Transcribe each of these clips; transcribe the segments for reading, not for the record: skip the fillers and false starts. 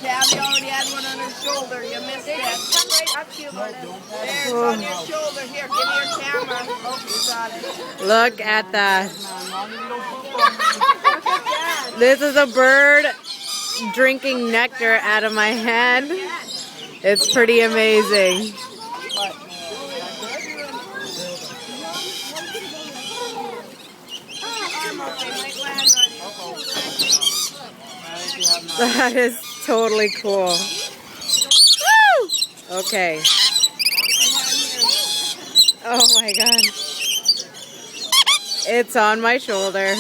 Tabby already had one on her shoulder. You missed it. Come right up to you, Lourdes. There, it's on your shoulder. Here, give me your camera. Oh, you got it. Look at that. Look at that. This is a bird drinking nectar out of my hand. It's pretty amazing. That is totally cool. Woo! Okay. Oh my god. It's on my shoulder.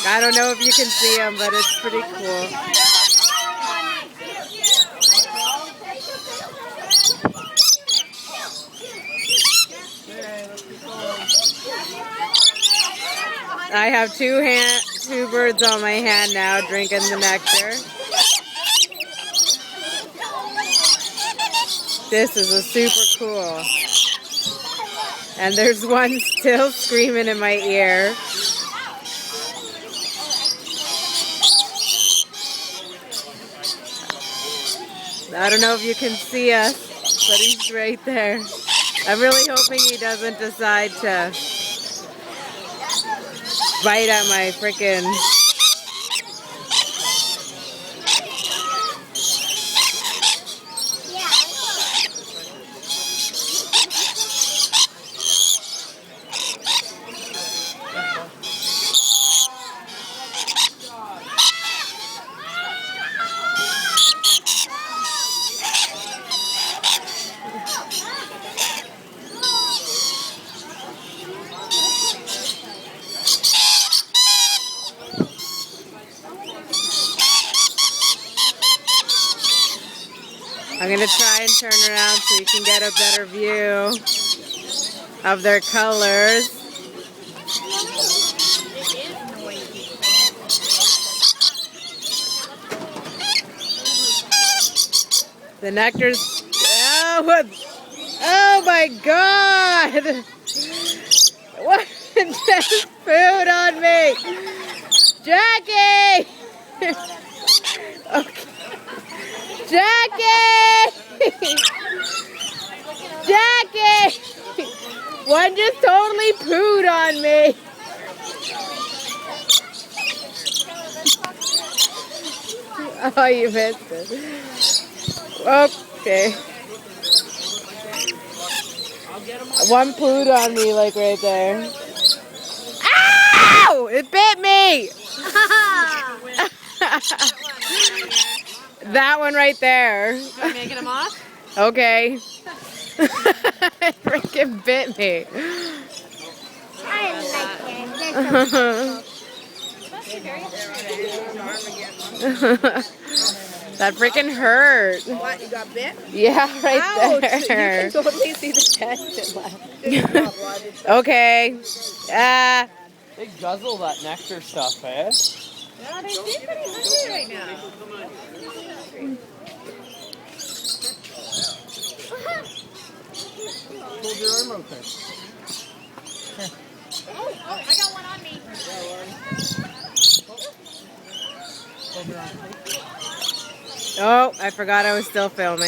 I don't know if you can see him, but it's pretty cool. I have two birds on my hand now drinking the nectar. This is a super cool. And there's one still screaming in my ear. I don't know if you can see us, but he's right there. I'm really hoping he doesn't decide to bite at my frickin'... I'm going to try and turn around so you can get a better view of their colors. The nectar's... Oh my god! What? There's food on me! Jackie! Okay. Jackie! Jackie! One just totally pooed on me. Oh, you missed it. Okay. One pooed on me, like right there. Ow! It bit me! That one right there. You're making them off? Okay. It freaking bit me. I like it. That freaking hurt. What, you got bit? Yeah, right Ouch. there. You can totally see the tension left. Okay. They guzzle that nectar stuff, eh? Yeah, they seem pretty hungry right now. Hold your arm out there. Oh, I got one on me. Hold your arm. Oh, I forgot I was still filming.